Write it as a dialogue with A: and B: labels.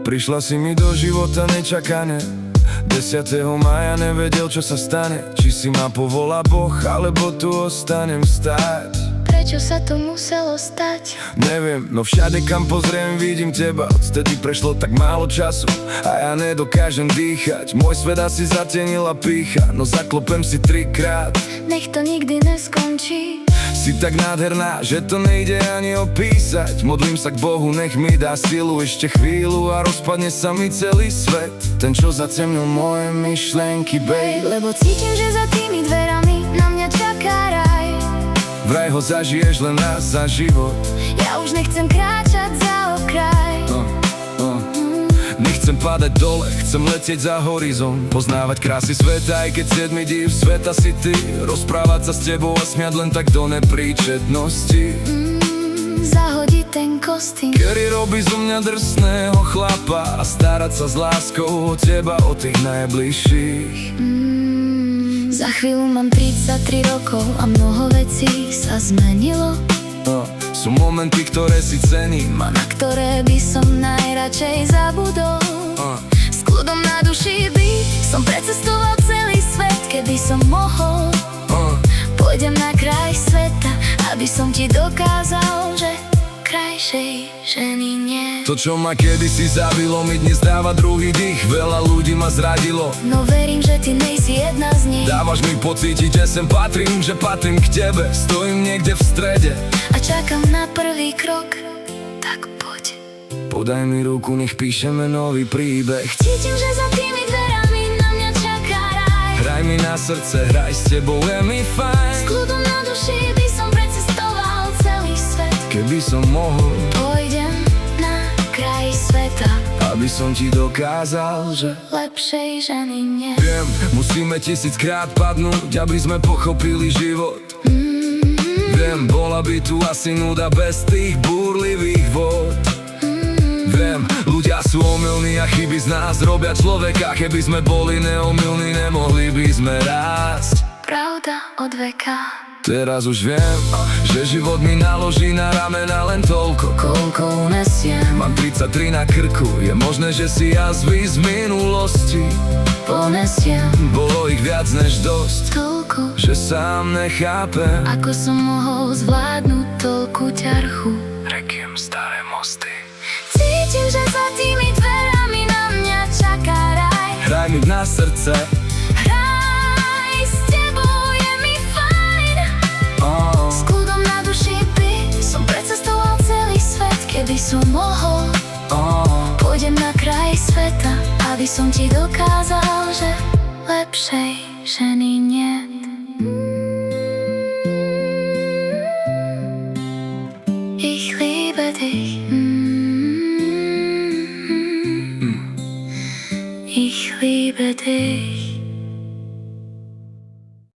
A: Prišla si mi do života nečakane, 10. mája nevedel, čo sa stane. Či si ma povolá Boh, alebo tu ostanem stáť.
B: Prečo sa to muselo stať?
A: Neviem, no všade kam pozriem vidím teba. Odtedy prešlo tak málo času a ja nedokážem dýchať. Môj svet asi zatenila pýcha, no zaklopem si 3-krát.
B: Nech to nikdy neskončí.
A: Si tak nádherná, že to nejde ani opísať. Modlím sa k Bohu, nech mi dá silu ešte chvíľu a rozpadne sa mi celý svet. Ten, čo zatemnil moje myšlienky, babe.
B: Lebo cítim, že za tými dverami na mňa čaká raj.
A: Vraj ho zažiješ len raz za život.
B: Ja už nechcem kráčať za okraj.
A: Nechcem padať dole, chcem letieť za horizont. Poznávať krásy sveta, aj keď 7 div sveta si ty. Rozprávať sa s tebou a smiať len tak do nepríčetnosti.
B: Zahodiť ten kostým.
A: Kedy robí zo mňa drsného chlapa a starať sa s láskou o teba, o tých najbližších.
B: Za chvíľu mám 33 rokov a mnoho vecí sa zmenilo.
A: Sú momenty, ktoré si cením a
B: Na ktoré by som najradšej zabudol. S kľudom na duši by som precestoval celý svet, keby som mohol. Pôjdem na kraj sveta, aby som ti dokázal, že krajšej ženy nie.
A: to, čo ma kedysi zabilo, mi dnes dáva druhý dých. Veľa ľudí ma zradilo,
B: No verím, že ty nejsi jedna z nich.
A: dávaš mi pocítiť, že sem patrím, že patrím k tebe. Stojím niekde v strede
B: A čakám na prvý krok, tak poď.
A: Podaj mi ruku, nech píšeme nový príbeh.
B: Cítim, že za tými dverami na mňa čaká raj.
A: Hraj mi na srdce, hraj s tebou, je mi
B: S
A: fajn.
B: kľudom na duši by som precestoval celý svet.
A: Keby som mohol,
B: Pôjdem na kraj sveta,
A: aby som ti dokázal, že
B: lepšej ženy nie.
A: viem, musíme 1000-krát padnúť, aby sme pochopili život. Viem, bola by tu asi nuda bez tých búrlivých vôd. Viem, ľudia sú omylní a chyby z nás robia človeka. Keby sme boli neomylní, nemohli by sme rásť.
B: Pravda od veka.
A: Teraz už viem, že život mi naloží na ramena len toľko,
B: Koľko unesiem,
A: mám 33 na krku, je možné, že si jazvy z minulosti.
B: ponesiem
A: Bolo ich viac než dosť,
B: toľko,
A: že sám nechápem.
B: ako som mohol zvládnuť toľku ťarchu.
A: Rekiem staré mosty.
B: Cítim, že za tými dverami na mňa čaká raj.
A: Hraj mi na srdce,
B: Raj s tebou je mi fajn. S kľudom na duši by som precestoval celý svet, keby som mohol. Pôjdem na kraj sveta, aby som ti dokázal, že lepšej ženy niet. Ich liebe dich. Ich liebe dich.